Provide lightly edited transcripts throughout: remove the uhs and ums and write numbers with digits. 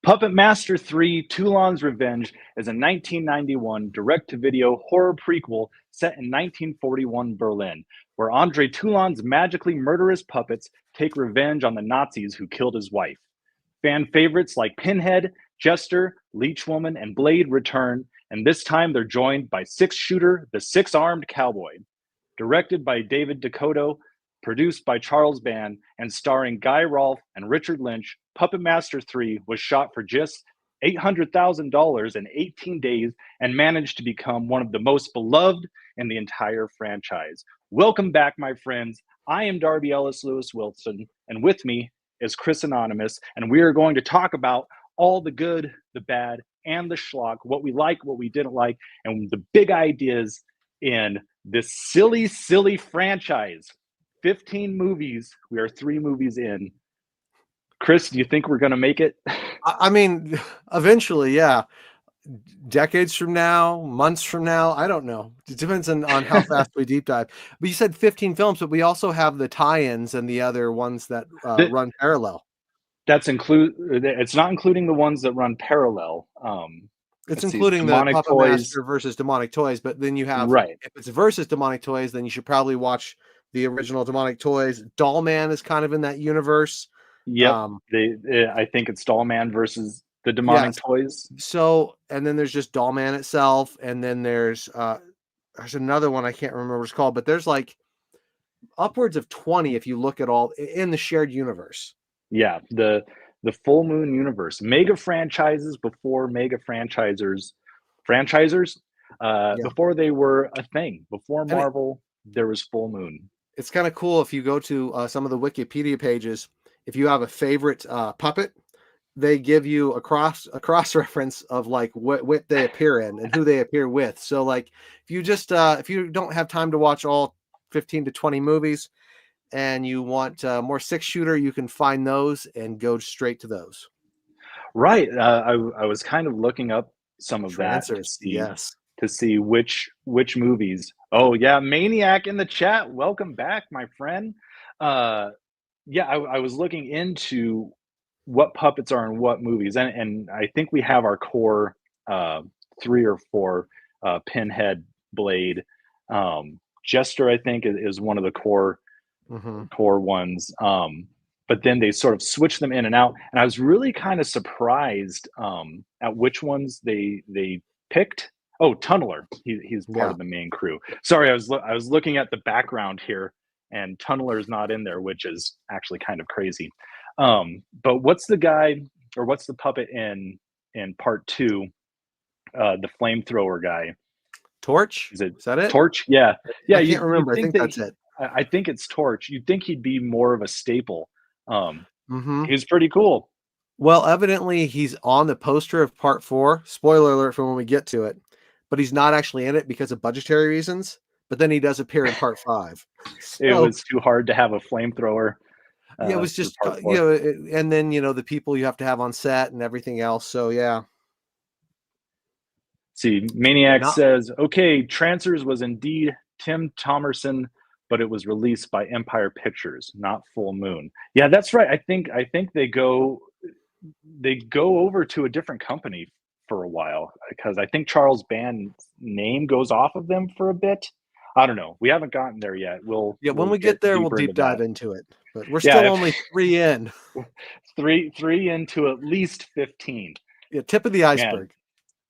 Puppet Master 3 Toulon's Revenge is a 1991 direct-to-video horror prequel set in 1941 Berlin, where Andre Toulon's magically murderous puppets take revenge on the Nazis who killed his wife. Fan favorites like Pinhead, Jester, Leechwoman, and Blade return, and this time they're joined by Six-Shooter, the Six-Armed Cowboy. Directed by David Dakota, produced by Charles Band, and starring Guy Rolfe and Richard Lynch, Puppet Master 3 was shot for just $800,000 in 18 days and managed to become one of the most beloved in the entire franchise. Welcome back, my friends. I am Darby Ellis Lewis Wilson, and with me is Chris Anonymous, and we are going to talk about all the good, the bad, and the schlock, what we like, what we didn't like, and the big ideas in this silly, silly franchise. 15 movies. We are 3 movies in. Chris, do you think we're going to make it? I mean, eventually, yeah. Decades from now, months from now, I don't know. It depends on how fast we deep dive. But you said 15 films, but we also have the tie-ins and the other ones that run parallel. It's not including the ones that run parallel. It's including the Puppet Master versus Demonic Toys, but then you have, if it's versus Demonic Toys, then you should probably watch the original Demonic Toys. Doll Man is kind of in that universe. Yep. I think it's Doll Man versus the Demonic Toys. So, and then there's just Doll Man itself, and then there's another one I can't remember what it's called, but there's like upwards of 20 if you look at all in the shared universe. Yeah, the Full Moon universe, mega franchises before mega franchisers, before they were a thing. Before Marvel, there was Full Moon. It's kind of cool if you go to some of the Wikipedia pages. If you have a favorite puppet, they give you a cross reference of like what they appear in and who they appear with. So like if you just if you don't have time to watch all 15 to 20 movies and you want more Six-Shooter, you can find those and go straight to those. Right. I was kind of looking up some of that to see which movies. Oh yeah, Maniac in the chat. Welcome back, my friend. Yeah, I was looking into what puppets are in what movies, and I think we have our core 3 or 4: Pinhead, Blade, Jester. I think is one of the core ones. But then they sort of switch them in and out, and I was really kind of surprised at which ones they picked. Oh, Tunneler. He's part of the main crew. Sorry, I was looking at the background here, and Tunneler's not in there, which is actually kind of crazy. But what's the guy, or what's the puppet in part 2? The flamethrower guy. Torch? Is that it? Torch? Yeah. Yeah. I can't remember. I think that's it. I think it's Torch. You'd think he'd be more of a staple. He's pretty cool. Well, evidently he's on the poster of part 4. Spoiler alert for when we get to it, but he's not actually in it because of budgetary reasons. But then he does appear in part 5. So, it was too hard to have a flamethrower. It was just, and then, the people you have to have on set and everything else. So, yeah. See, Maniac says, okay, Trancers was indeed Tim Thomerson, but it was released by Empire Pictures, not Full Moon. Yeah, that's right. I think they go over to a different company for a while, because I think Charles Band's name goes off of them for a bit. I don't know. We haven't gotten there yet. When we get there, we'll deep dive into it. But we're still only 3 in. Three into at least 15. Yeah, tip of the iceberg.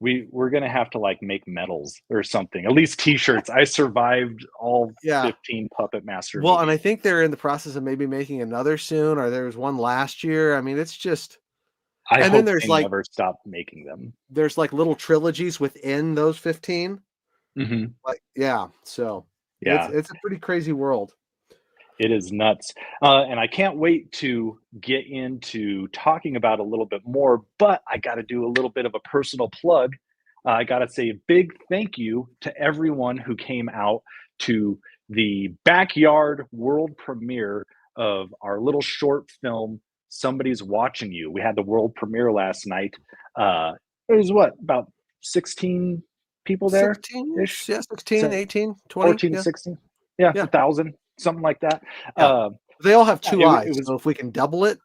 Man, we're gonna have to like make medals or something. At least T-shirts. I survived all 15 Puppet Master. Well, and I think they're in the process of maybe making another soon, or there was one last year. I mean, it's just. I hope they never stop making them. There's like little trilogies within those 15. So it's a pretty crazy world. It is nuts, and I can't wait to get into talking about a little bit more, but I got to do a little bit of a personal plug. I got to say a big thank you to everyone who came out to the backyard world premiere of our little short film, Somebody's Watching You. We had the world premiere last night. It was about 16 people there? 16-ish? Yeah, 16, 18, 20. 14, 16. Yeah, 1,000, something like that. They all have 2 eyes, so if we can double it.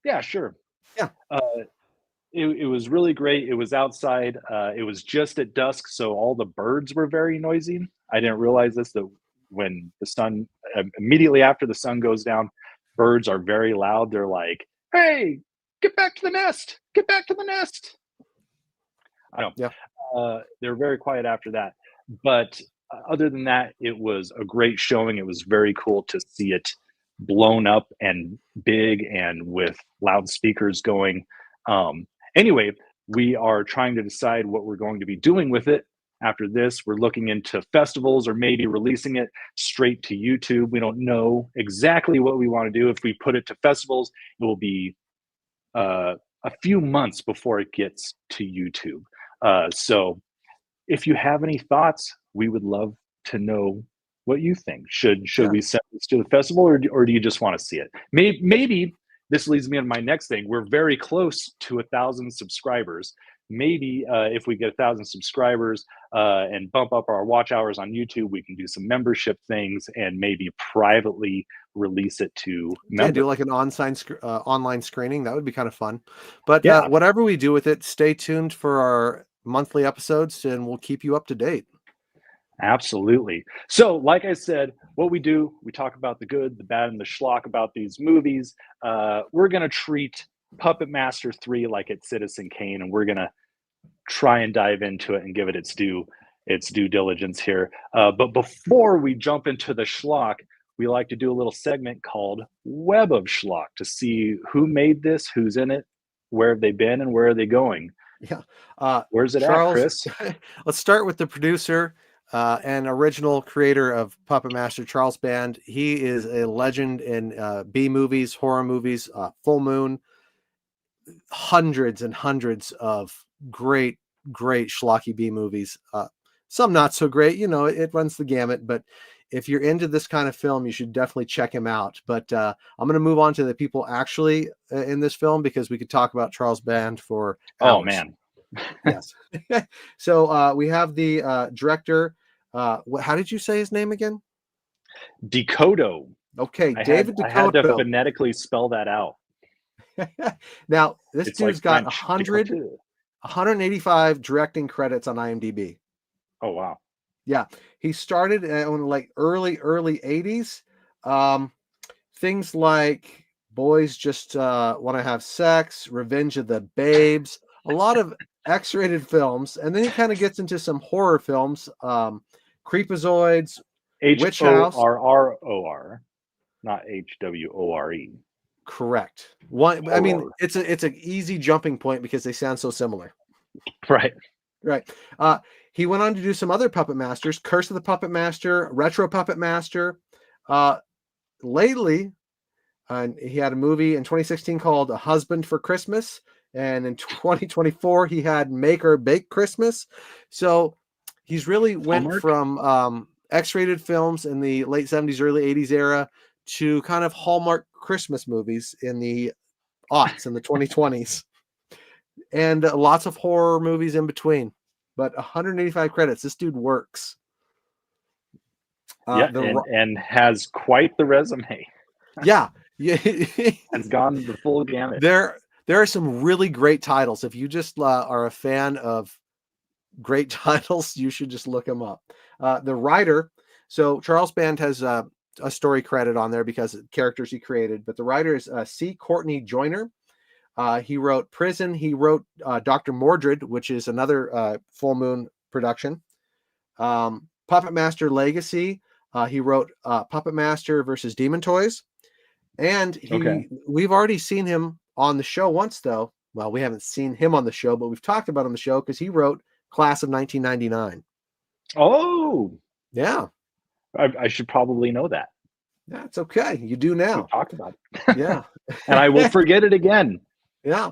Yeah, sure. Yeah. it was really great. It was outside. It was just at dusk, so all the birds were very noisy. I didn't realize this, that when the sun, immediately after the sun goes down, birds are very loud. They're like, "Hey, get back to the nest! Get back to the nest!" I don't. Yeah. They were very quiet after that, but other than that, it was a great showing. It was very cool to see it blown up and big and with loudspeakers going. Anyway, we are trying to decide what we're going to be doing with it. After this, we're looking into festivals or maybe releasing it straight to YouTube. We don't know exactly what we want to do. If we put it to festivals, it will be a few months before it gets to YouTube. So if you have any thoughts, we would love to know what you think. Should Yeah. we send this to the festival, or do you just want to see it? Maybe this leads me on my next thing. We're very close to 1,000 subscribers. Maybe if we get 1,000 subscribers and bump up our watch hours on YouTube, we can do some membership things and maybe privately release it to members. Yeah, do like an online screening. That would be kind of fun. But Yeah. whatever we do with it, stay tuned for our monthly episodes, and we'll keep you up to date. Absolutely. So, like I said, what we do, we talk about the good, the bad, and the schlock about these movies. We're going to treat Puppet Master 3 like it's Citizen Kane, and we're going to try and dive into it and give it its due diligence here. But before we jump into the schlock, we like to do a little segment called Web of Schlock to see who made this, who's in it, where have they been, and where are they going. Yeah. Where's it Charles, at, Chris? let's start with the producer and original creator of Puppet Master, Charles Band. He is a legend in B movies, horror movies, Full Moon, hundreds and hundreds of great schlocky B movies. Some not so great, it runs the gamut, but if you're into this kind of film, you should definitely check him out. But I'm going to move on to the people actually in this film, because we could talk about Charles Band for hours. Oh, man. Yes. So we have the director. How did you say his name again? Decodo. Okay, David I had to Decodo. phonetically spell that out. Now, this It's dude's like got French. 185 directing credits on IMDb. Oh, wow. Yeah, he started in like early 80s. Things like Boys Just Want to Have Sex, Revenge of the Babes, a lot of X-rated films, and then he kind of gets into some horror films, Creepazoids, Witch House. HORROR, not HWORE. Correct. One, I mean, it's an easy jumping point because they sound so similar. Right. Right. He went on to do some other Puppet Masters, Curse of the Puppet Master, Retro Puppet Master. Lately, he had a movie in 2016 called A Husband for Christmas. And in 2024, he had Make or Bake Christmas. So he's really went from X-rated films in the late 70s, early 80s era to kind of Hallmark Christmas movies in the aughts, in the 2020s. And lots of horror movies in between. But 185 credits. This dude works. And has quite the resume. Yeah. Has gone the full gamut. There are some really great titles. If you just are a fan of great titles, you should just look him up. The writer, so Charles Band has a story credit on there because of characters he created, but the writer is C. Courtney Joyner. He wrote Prison. He wrote Dr. Mordred, which is another Full Moon production. Puppet Master Legacy. He wrote Puppet Master versus Demon Toys. And we've already seen him on the show once, though. Well, we haven't seen him on the show, but we've talked about him on the show because he wrote Class of 1999. Oh, yeah. I should probably know that. That's okay. You do now. We talked about it. Yeah. And I will forget it again. Yeah.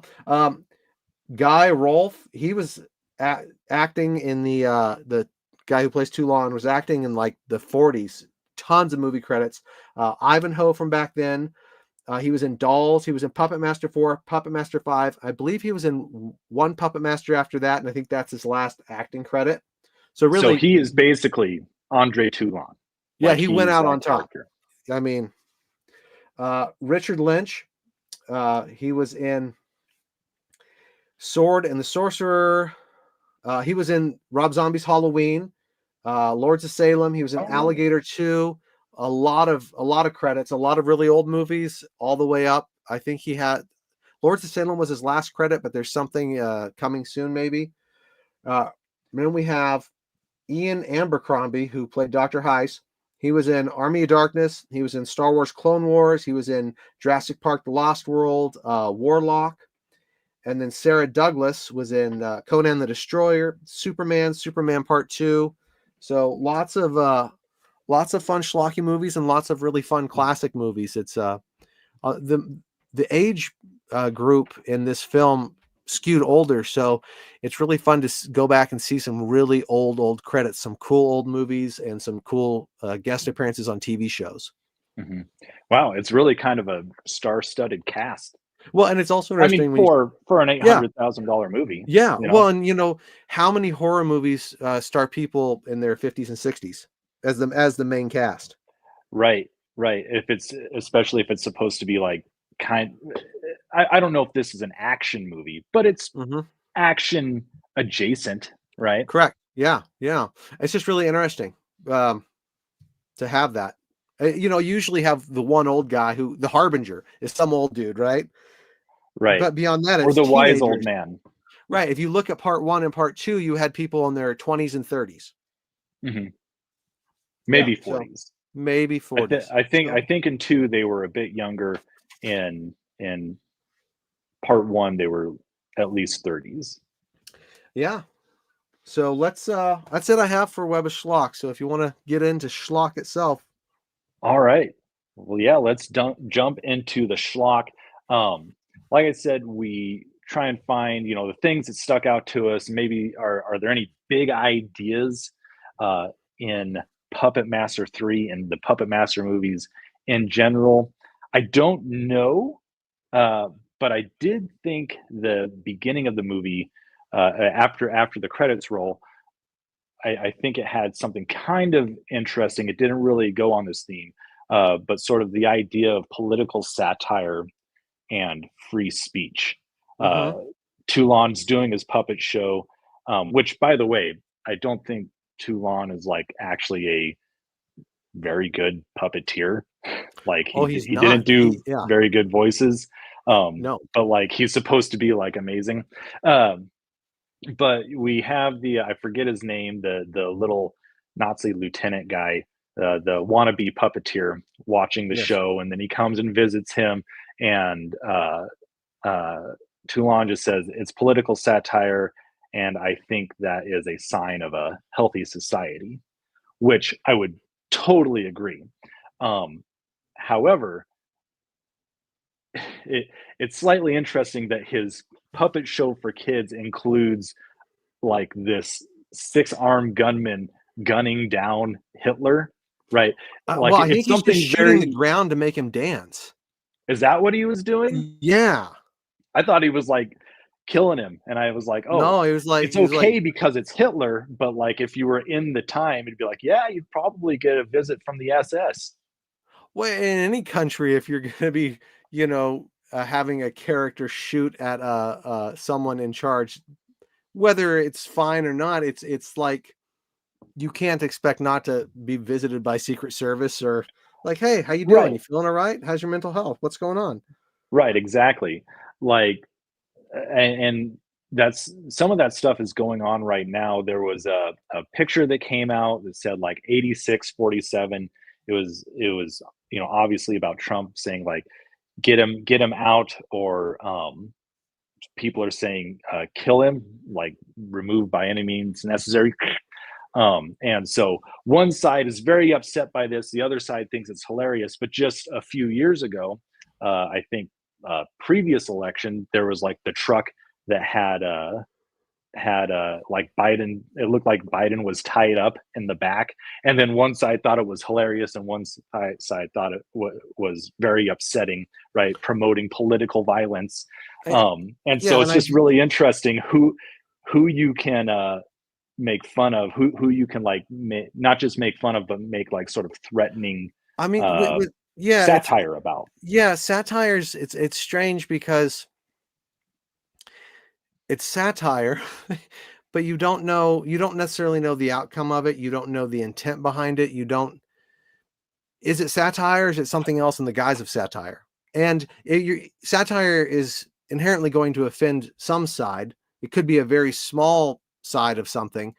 Guy Rolfe, he was acting in the guy who plays Toulon was acting in like the 40s. Tons of movie credits. Ivanhoe from back then. He was in Dolls. He was in Puppet Master 4, Puppet Master 5. I believe he was in one Puppet Master after that, and I think that's his last acting credit. So really, he is basically Andre Toulon. Yeah, he went out on top. I mean, Richard Lynch, he was in Sword and the Sorcerer. He was in Rob Zombie's Halloween, Lords of Salem. He was in Oh, really? Alligator 2. A lot of credits, a lot of really old movies, all the way up. I think he had Lords of Salem was his last credit, but there's something coming soon, maybe. Then we have Ian Abercrombie, who played Dr. Heiss. He was in Army of Darkness. He was in Star Wars Clone Wars. He was in Jurassic Park The Lost World, Warlock. And then Sarah Douglas was in Conan the Destroyer, Superman Part 2. So lots of fun schlocky movies and lots of really fun classic movies. It's the age group in this film skewed older, so it's really fun to go back and see some really old credits, some cool old movies, and some cool guest appearances on TV shows. Mm-hmm. Wow, it's really kind of a star-studded cast. Well, and it's also interesting. I mean, for an $800,000 movie. Yeah. You know? Well, and how many horror movies star people in their 50s and 60s as the main cast? Right. Especially if it's supposed to be like I don't know if this is an action movie, but it's action adjacent, right? Correct. Yeah. It's just really interesting to have that. Usually have the one old guy who the Harbinger is some old dude, right? Right. But beyond that, or it's the teenagers. wise old man. Right. If you look at part 1 and part 2, you had people in their 20s and 30s. Mm-hmm. Maybe 40s. So maybe 40s. I think in 2 they were a bit younger. In part 1 they were at least 30s. Yeah. So that's it I have for Web of Schlock. So if you want to get into Schlock itself. All right. Well, yeah, let's jump into the Schlock. Like I said, we try and find, the things that stuck out to us. Maybe are there any big ideas in Puppet Master 3 and the Puppet Master movies in general? I don't know, but I did think the beginning of the movie, after the credits roll, I think it had something kind of interesting. It didn't really go on this theme, but sort of the idea of political satire and free speech. Toulon's doing his puppet show, which, by the way, I don't think Toulon is like actually a very good puppeteer. Like he didn't do very good voices. No, but like he's supposed to be like amazing. But we have I forget his name, the little Nazi lieutenant guy, the wannabe puppeteer watching the show, and then he comes and visits him, and Toulon just says it's political satire, and I think that is a sign of a healthy society, which I would totally agree. However, it's slightly interesting that his puppet show for kids includes like this 6-armed gunman gunning down Hitler, right? Like, well, I think he's just shooting the ground to make him dance. Is that what he was doing? Yeah. I thought he was like killing him, and I was like, oh, no, he was like, it's okay because it's Hitler, but like if you were in the time, it'd be like, yeah, you'd probably get a visit from the SS. Well, in any country, if you're going to be, having a character shoot at someone in charge, whether it's fine or not, it's like you can't expect not to be visited by Secret Service or like, hey, how you doing? Right. You feeling all right? How's your mental health? What's going on? Right, exactly. Like, and that's some of that stuff is going on right now. There was a picture that came out that said like 86-47. It was obviously about Trump saying like get him out, or people are saying kill him, like remove by any means necessary. And so one side is very upset by this, the other side thinks it's hilarious. But just a few years ago, I think previous election, there was like the truck that had like Biden, it looked like Biden was tied up in the back, and then one side thought it was hilarious and one side thought it was very upsetting, right? Promoting political violence. So it's just really interesting who you can make fun of, who you can like not just make fun of, but make like sort of threatening satire about. Satires, it's strange because it's satire, but you don't necessarily know the outcome of it. You don't know the intent behind it. You don't, is it satire? Is it something else in the guise of satire? And satire is inherently going to offend some side. It could be a very small side of something,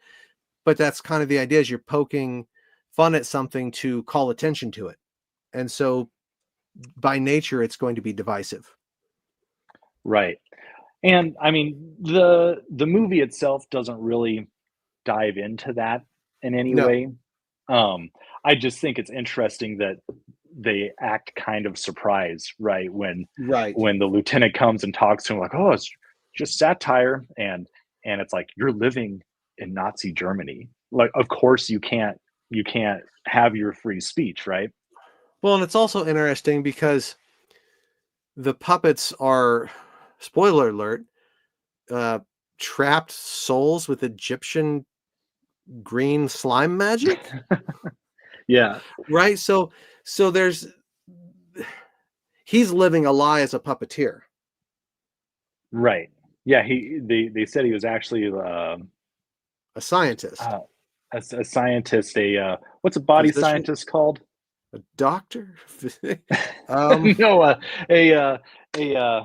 but that's kind of the idea, is you're poking fun at something to call attention to it. And so by nature, it's going to be divisive. Right. And I mean, the movie itself doesn't really dive into that in any No, way. I just think it's interesting that they act kind of surprised, right? right. When the lieutenant comes and talks to him like, "Oh, it's just satire," and it's like, "You're living in Nazi Germany. Like, of course you can't have your free speech, right?" Well, and it's also interesting because the puppets are, spoiler alert, uh, trapped souls with Egyptian green slime magic, Yeah. right? So there's, he's living a lie as a puppeteer. Right. Yeah, they said he was actually A scientist, uh, a scientist, what's a body physician, scientist called? a doctor. um, No,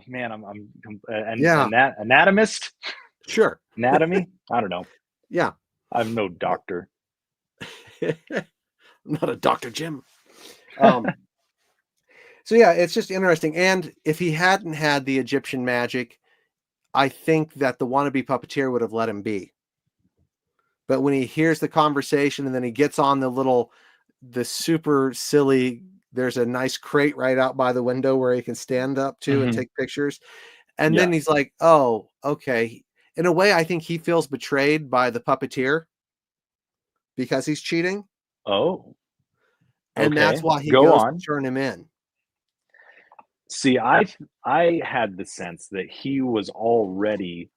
man, I'm yeah, anatomist, sure, anatomy. I don't know. yeah. I'm no doctor. I'm not a Dr. Jim. Um, so yeah, it's just interesting. And if he hadn't had the Egyptian magic, I think that the wannabe puppeteer would have let him be. But when he hears the conversation and then he gets on the super silly, there's a nice crate right out by the window where he can stand up to and Hmm. take pictures. And Yeah. then he's like, oh, okay. In a way, I think he feels betrayed by the puppeteer because he's cheating. Oh, And okay. that's why he Go goes to on. turn him in. See, I had the sense that he was already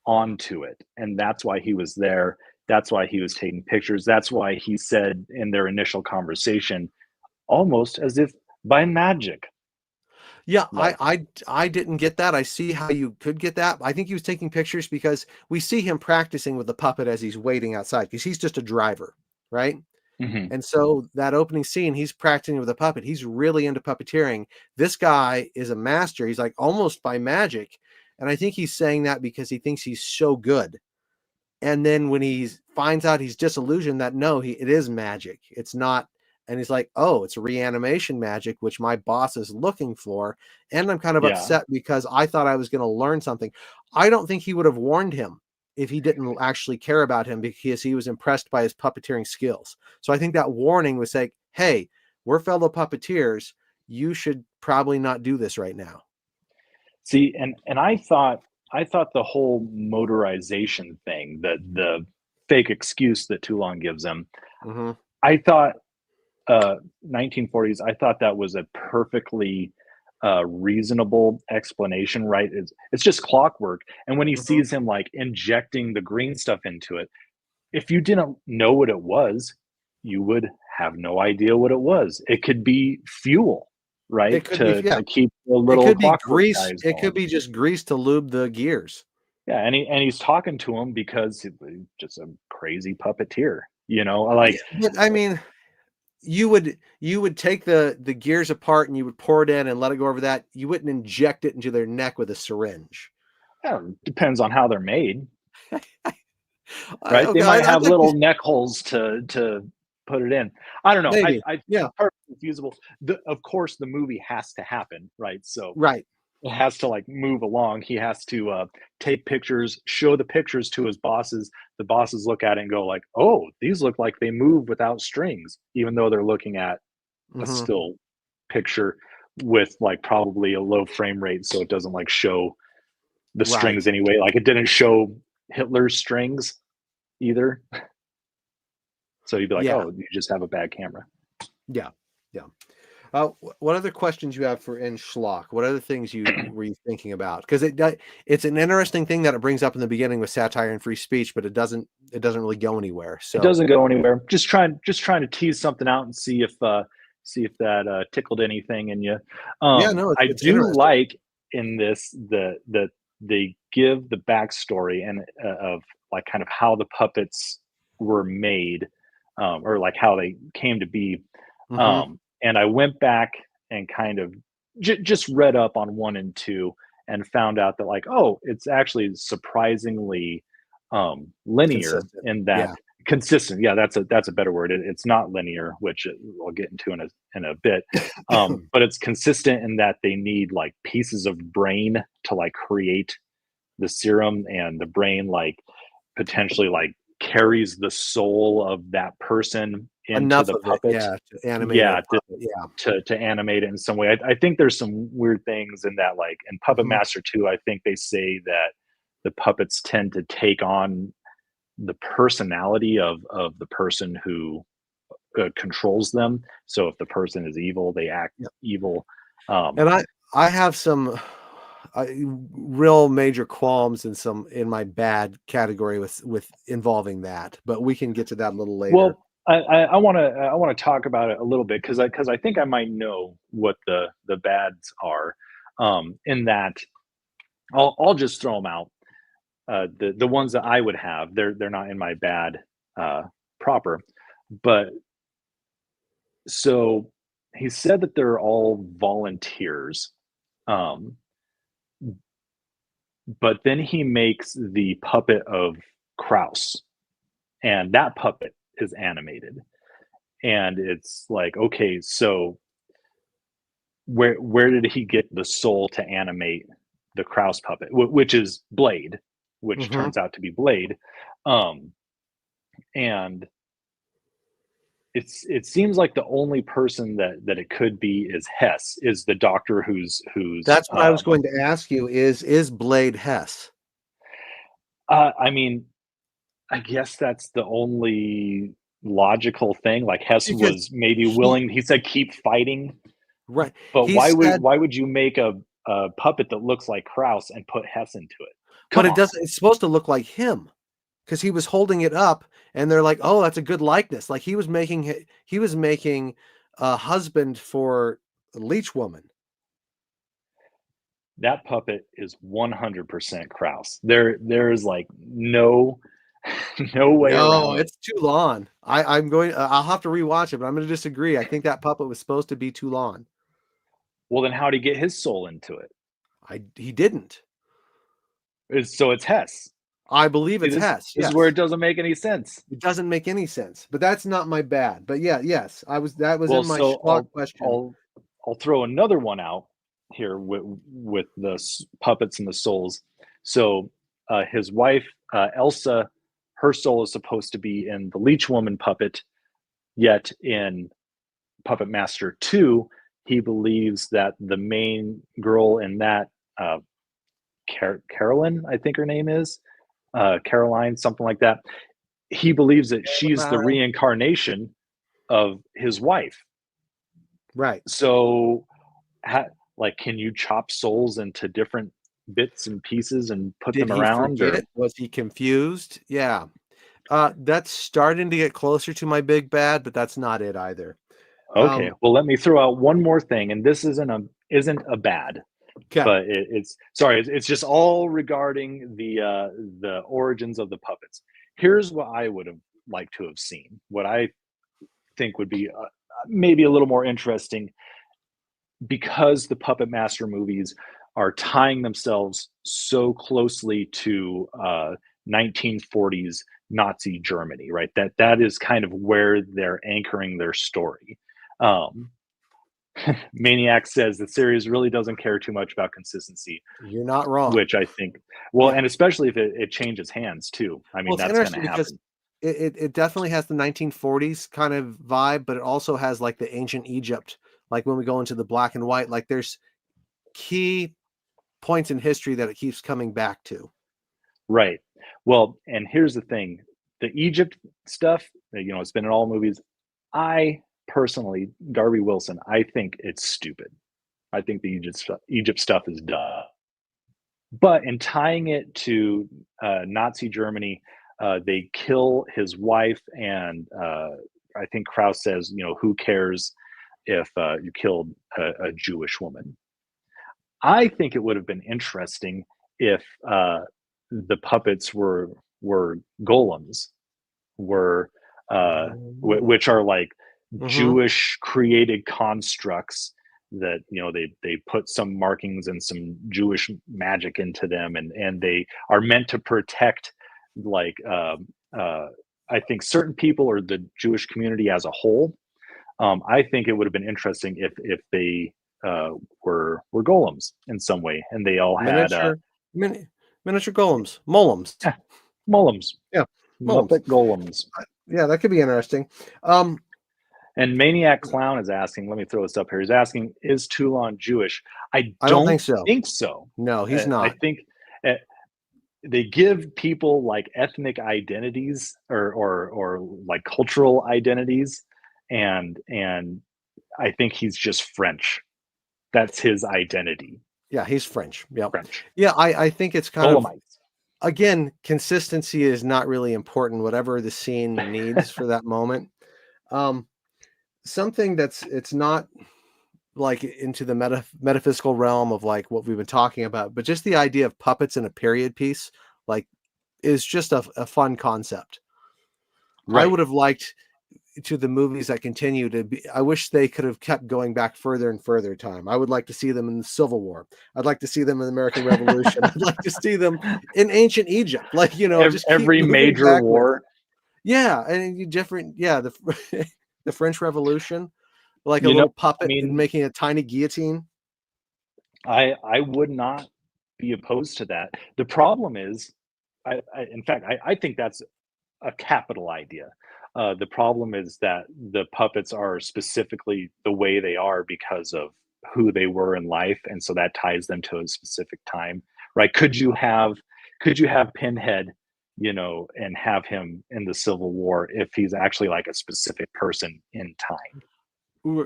onto it, and that's why he was there. That's why he was taking pictures. That's why he said in their initial conversation, almost as if by magic, Yeah, like, I didn't get that. I see how you could get that. I think he was taking pictures because we see him practicing with the puppet as he's waiting outside because he's just a driver, right? mhm, And so that opening scene, he's practicing with a puppet. He's really into puppeteering. This guy is a master. He's like almost by magic. And I think he's saying that because he thinks he's so good. And then when he finds out he's disillusioned that no, it is magic. It's not. And he's like, oh, it's reanimation magic, which my boss is looking for. And I'm kind of yeah. upset because I thought I was going to learn something. I don't think he would have warned him if he didn't actually care about him because he was impressed by his puppeteering skills. So I think that warning was like, hey, we're fellow puppeteers. You should probably not do this right now. See, and I thought the whole motorization thing, the fake excuse that Toulon gives him, Mm-hmm. I thought 1940s. I thought that was a perfectly reasonable explanation. Right? It's just clockwork. And when he Mm-hmm. sees him like injecting the green stuff into it, if you didn't know what it was, you would have no idea what it was. It could be fuel, right? It could be, yeah, To keep the it little could be clockwork grease. guys It could going. be just grease to lube the gears. Yeah, and he's talking to him because he's just a crazy puppeteer, Yeah, like, but I mean, you would take the gears apart and you would pour it in and let it go over that. You wouldn't inject it into their neck with a syringe. yeah, depends on how they're made, right? They Okay, might I'd have like to little neck holes to put it in. I don't know. maybe. I Yeah, it's perfectly feasible. Of course, the movie has to happen, right? So right. it has to like move along. He has to take pictures, show the pictures to his bosses. The bosses look at it and go like, "Oh, these look like they move without strings," even though they're looking at a Hmm. still picture with like probably a low frame rate, so it doesn't like show the strings Right. anyway. Like it didn't show Hitler's strings either. So you'd be like, Yeah. "Oh, you just have a bad camera." Yeah. Yeah. What other questions you have for in Schlock? What other things you were you thinking about? Because it's an interesting thing that it brings up in the beginning with satire and free speech, but it doesn't really go anywhere. It So doesn't go anywhere. Just trying to tease something out and see if that tickled anything in you. yeah, no, I it's do interesting. like in this the they give the backstory and of like kind of how the puppets were made, or like how they came to be. Hmm. And I went back and kind of just read up on one and two and found out that like, oh, it's actually surprisingly linear Consistent. in that Yeah. consistent. Yeah, that's a better word. It's not linear, which we'll get into in a bit. But it's consistent in that they need like pieces of brain to like create the serum, and the brain like potentially like carries the soul of that person into Enough the of it, puppet. yeah, to animate a Yeah, puppet, yeah. to animate it in some way. I think there's some weird things in that, like in Puppet Mhm. Master 2, I think they say that the puppets tend to take on the personality of the person who controls them. So if the person is evil, they act Yeah. evil. And Um, I have some real major qualms in my bad category with involving that, but we can get to that a little later. well, I want to talk about it a little bit because I think I might know what the bads are. In that, I'll just throw them out. The ones that I would have, they're not in my bad uh, proper, but so he said that they're all volunteers, um, but then he makes the puppet of Kraus, and that puppet is animated, and it's like, okay, so where did he get the soul to animate the Kraus puppet, which is Blade, which Mhm. turns out to be Blade, um, and it seems like the only person that it could be is Hess, is the doctor who's That's what I was going to ask you, is Blade Hess? I mean, I guess that's the only logical thing. Like Hess Because was maybe he willing. He said keep fighting, right, but he said why would you make a puppet that looks like Kraus and put Hess into it? but Come it on. doesn't it's supposed to look like him. Because he was holding it up and they're like, "Oh, that's a good likeness." Like he was making a husband for Leech Woman. That puppet is 100% Kraus. There is like no no way No, around it. it's Toulon. I'm going I'll have to rewatch it, but I'm gonna disagree. I think that puppet was supposed to be Toulon. Well, then how'd he get his soul into it? I he didn't. So it's Hess. I believe See, it's Hess, this is where yes. it doesn't make any sense. It doesn't make any sense, but that's not my bad. But yeah, yes, that was Well, in my so Schlock question. I'll throw another one out here with the puppets and the souls. So his wife Elsa, her soul is supposed to be in the Leech Woman puppet. Yet in Puppet Master 2, he believes that the main girl in that, uh, Carolyn, I think her name is, Caroline, something like that. He believes that she's the Caroline. reincarnation of his wife. Right. So, like, can you chop souls into different bits and pieces and put Did them he around? Or forget? Was he confused? Yeah. That's starting to get closer to my big bad, but that's not it either. okay, well, let me throw out one more thing, and this isn't a bad, Okay. but it's sorry, it's just all regarding the origins of the puppets. Here's what I would have liked to have seen. What I think would be maybe a little more interesting, because the Puppet Master movies are tying themselves so closely to 1940s Nazi Germany, right? That is kind of where they're anchoring their story. Um, Maniac says the series really doesn't care too much about consistency, You're not wrong. which I think, well, Yeah. and especially if it changes hands too. I Well, mean, it's that's going to interesting because happen. it definitely has the 1940s kind of vibe, but it also has like the ancient Egypt, like when we go into the black and white, like there's key points in history that it keeps coming back to. Right. Well, and here's the thing, the Egypt stuff, it's been in all movies. I personally, Darby Wilson, I think it's stupid. I think the Egypt stuff is dumb. But in tying it to Nazi Germany, they kill his wife, and I think Krauss says, who cares if you killed a Jewish woman? I think it would have been interesting if the puppets were golems, were which are like Jewish created constructs that they put some markings and some Jewish magic into them, and they are meant to protect like I think certain people or the Jewish community as a whole. I think it would have been interesting if they were golems in some way, and they all had miniature golems, molems. Molems. Yeah, Muppet golems. Yeah, that could be interesting. And Maniac Clown is asking, let me throw this up here. He's asking, is Toulon Jewish? I don't think so. No, he's not. I think they give people like ethnic identities or like cultural identities, and I think he's just French. That's his identity. Yeah, he's French. Yeah, French. Yeah, I think it's kind Dolomites. of, again, consistency is not really important. Whatever the scene needs for that moment. Something it's not like into the metaphysical realm of like what we've been talking about, but just the idea of puppets in a period piece, like, is just a fun concept. Right. I would have liked to the movies that continue to be, I wish they could have kept going back further and further time. I would like to see them in the Civil War. I'd like to see them in the American Revolution. I'd like to see them in ancient Egypt. Like, just every major war. Yeah. And different. Yeah. The French Revolution, like a little puppet and making a tiny guillotine. I would not be opposed to that. The problem is, in fact, I think that's a capital idea. The problem is that the puppets are specifically the way they are because of who they were in life, and so that ties them to a specific time, right? Could you have Pinhead, and have him in the Civil War if he's actually like a specific person in time?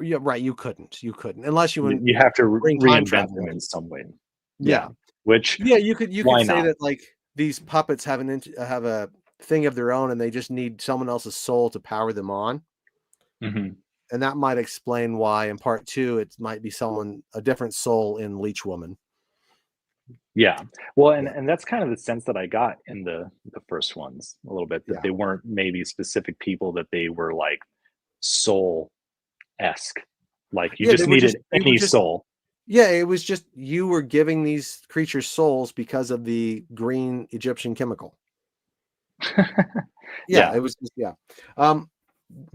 Yeah, right. You couldn't unless you have to reinvent them in some way. Yeah. Which you could say that like these puppets have a thing of their own, and they just need someone else's soul to power them on. And that might explain why in part 2 it might be a different soul in Leech Woman. Yeah, well, and that's kind of the sense that I got in the first ones a little bit, that they weren't maybe specific people, that they were like soul-esque, like you just needed any soul. Yeah, it was just you were giving these creatures souls because of the green Egyptian chemical. It was just, do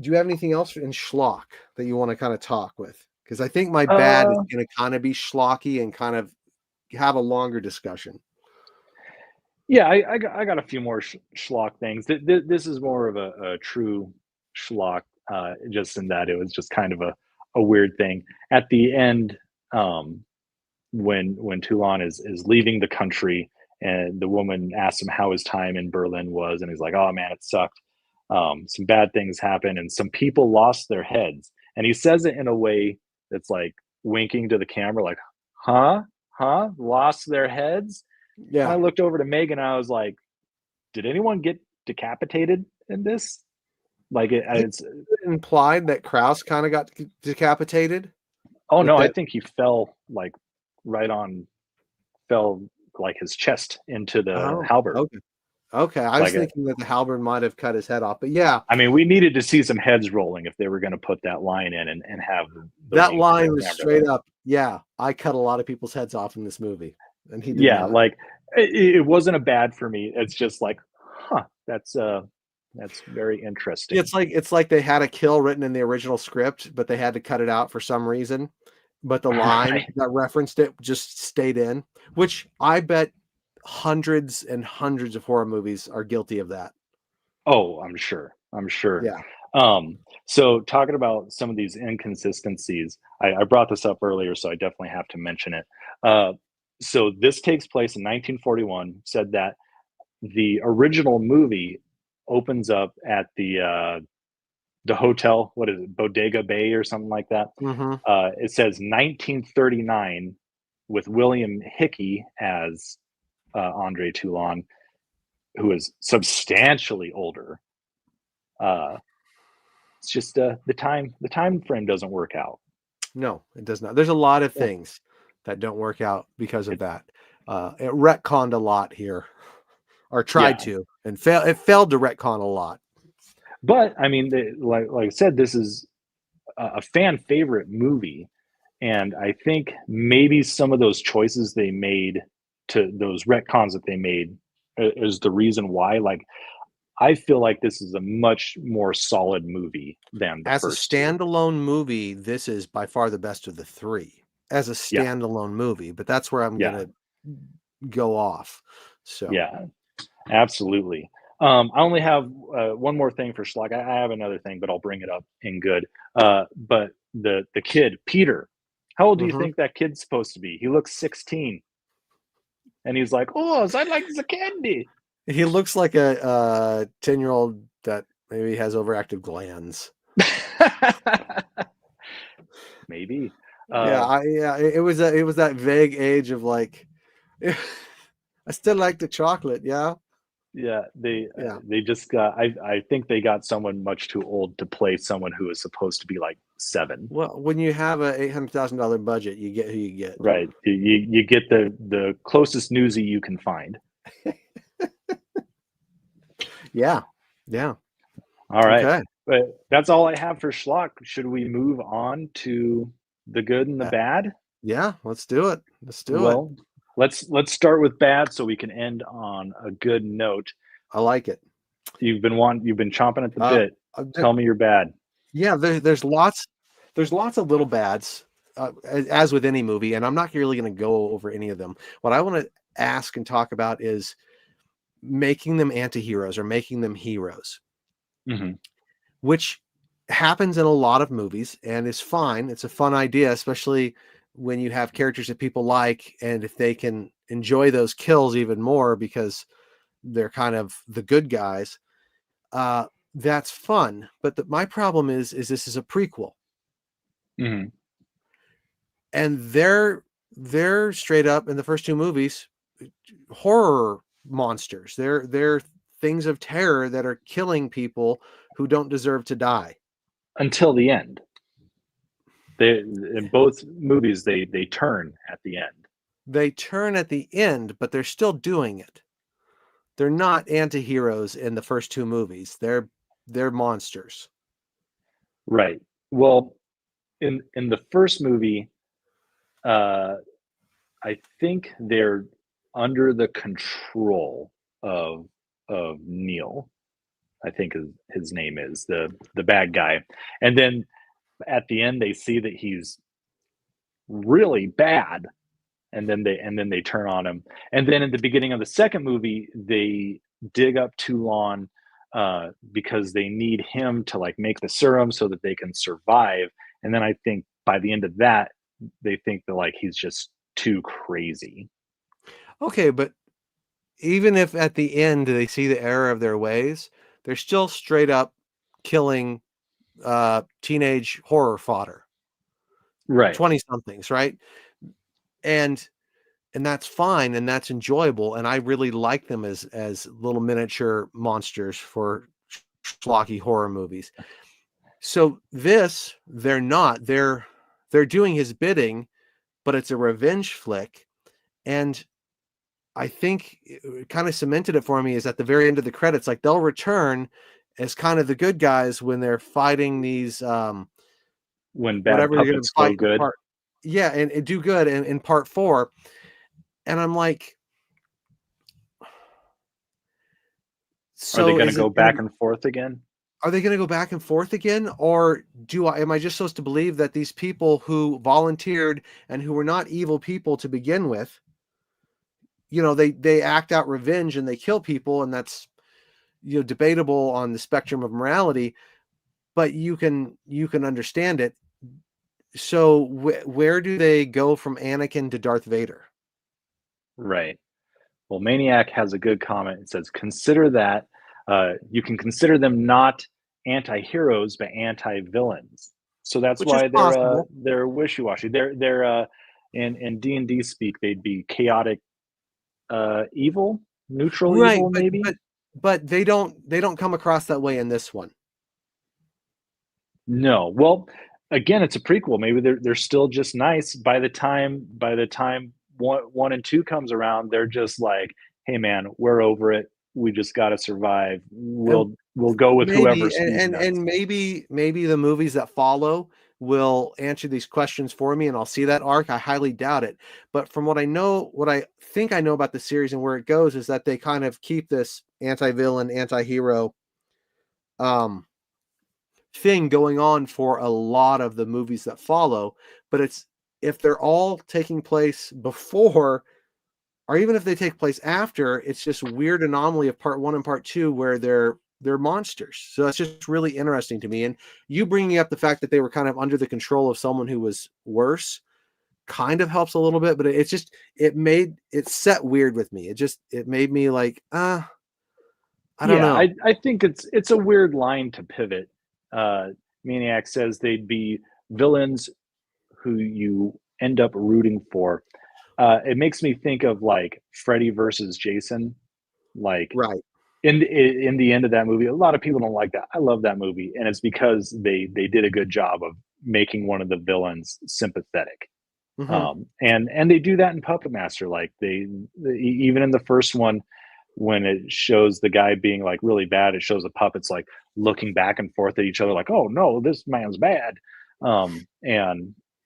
you have anything else in Schlock that you want to kind of talk with? Because I think my bad is going to kind of be schlocky and kind of have a longer discussion. Yeah, I got a few more schlock things. This is more of a true schlock, just in that it was just kind of a weird thing at the end, when Toulon is leaving the country, and the woman asks him how his time in Berlin was, and he's like, "Oh man, it sucked. Some bad things happened, and some people lost their heads." And he says it in a way that's like winking to the camera, like, "Huh? Lost their heads?" Yeah. And I looked over to Megan, and I was like, "Did anyone get decapitated in this?" Like it's implied that Krauss kind of got decapitated. Oh no, I think he fell like fell like his chest into the halberd. Okay. I was thinking that the halberd might have cut his head off, but yeah. I mean, we needed to see some heads rolling if they were going to put that line in and have that line was straight up. Yeah, I cut a lot of people's heads off in this movie, and he did not. Like it wasn't a bad for me. It's just like, that's very interesting. It's like they had a kill written in the original script, but they had to cut it out for some reason. But the line that referenced it just stayed in, which I bet hundreds and hundreds of horror movies are guilty of that. Oh, I'm sure. Yeah. So talking about some of these inconsistencies, I brought this up earlier, so I definitely have to mention it. So this takes place in 1941, said that the original movie opens up at the hotel, what is it, Bodega Bay or something like that. It says 1939 with William Hickey as Andre Toulon, who is substantially older. It's just the time frame doesn't work out. No, it does not. There's a lot of things that don't work out because of that. It retconned a lot here, or tried Yeah, to, and failed. It failed to retcon a lot. but I mean, like I said, this is a fan favorite movie, and I think maybe some of those choices they made, to those retcons that they made, is the reason why. Like, I feel like this is a much more solid movie than the As a first two. standalone movie, this is by far the best of the three. As a Yeah, standalone movie, but that's where I'm yeah, gonna go off. So, yeah, absolutely. I only have one more thing for Schlock. I have another thing, but I'll bring it up in good. But the kid Peter, how old do you mhm. think that kid's supposed to be? He looks 16, and he's like, "Oh, I like the candy." He looks like a 10-year-old that maybe has overactive glands. Maybe. Yeah, it was that vague age of like, I still like the chocolate. Yeah, Yeah, yeah. they just got. I think they got someone much too old to play someone who is supposed to be like 7. Well, when you have a $800,000 budget, you get who you get. Right. You get the closest newsy you can find. Yeah, yeah. All right. Okay. But that's all I have for Schlock. Should we move on to the good and the Uh, bad? yeah, let's do it. Let's do it. Well, let's start with bad so we can end on a good note. I like it. You've been chomping at the Uh, bit. Tell me your bad. yeah, there's lots of little bads, as with any movie, and I'm not really going to go over any of them. What I want to ask and talk about is making them anti-heroes or making them heroes, Hmm. which happens in a lot of movies and is fine. It's a fun idea, especially when you have characters that people like, and if they can enjoy those kills even more because they're kind of the good guys. Uh, that's fun. But my problem is this is a prequel, Hmm. and they're straight up in the first two movies horror monsters. They're things of terror that are killing people who don't deserve to die. Until the end. They in both movies they turn at the end. They turn at the end, but they're still doing it. They're not anti-heroes in the first two movies. They're monsters. Right. Well, in the first movie, uh, I think they're under the control of Neil. I think his name is the bad guy, and then at the end they see that he's really bad, and then they turn on him. And then at the beginning of the second movie, they dig up Toulon because they need him to like make the serum so that they can survive. And then I think by the end of that, they think that like he's just too crazy. Okay, but even if at the end they see the error of their ways, they're still straight up killing teenage horror fodder, Right. 20 somethings, right? And that's fine and that's enjoyable. And I really like them as little miniature monsters for schlocky horror movies. So this, they're not. They're doing his bidding, but it's a revenge flick. And I think it kind of cemented it for me is at the very end of the credits, like they'll return as kind of the good guys when they're fighting these When bad whatever they're going to puppets go fight in good, part. Yeah, and do good in part 4. And I'm like, are they so going to is go it going to back and forth again? are they going to go back and forth again, or am I just supposed to believe that these people who volunteered and who were not evil people to begin with, they act out revenge and they kill people, and that's debatable on the spectrum of morality, but you can understand it. So where do they go from Anakin to Darth Vader? Right. Well, Maniac has a good comment. It says, "Consider that you can consider them not anti-heroes but anti-villains." So that's Which is why possible. they're wishy-washy. They're in D&D speak, they'd be chaotic evil, neutral Right, evil, maybe. but they don't come across that way in this one. No. Well, again, it's a prequel. Maybe they're still just nice by the time one and two comes around, they're just like, hey man, we're over it. We just got to survive. And We'll go with maybe whoever's feeding us. and maybe the movies that follow will answer these questions for me and I'll see that arc. I highly doubt it. But from what I know, what I think I know about the series and where it goes is that they kind of keep this anti-villain, anti-hero thing going on for a lot of the movies that follow. But it's if they're all taking place before or even if they take place after, it's just weird anomaly of part one and part two where they're monsters. So that's just really interesting to me. And you bringing up the fact that they were kind of under the control of someone who was worse kind of helps a little bit, but it's just it set weird with me. It made me like, I don't Yeah, know. I think it's a weird line to pivot. Maniac says they'd be villains who you end up rooting for. It makes me think of like Freddy versus Jason. Like Right. in the end of that movie, a lot of people don't like that. I love that movie, and it's because they did a good job of making one of the villains sympathetic. Mm-hmm. And they do that in Puppet Master. Like they even in the first one, when it shows the guy being like really bad, it shows the puppets like looking back and forth at each other, like, "Oh no, this man's bad,"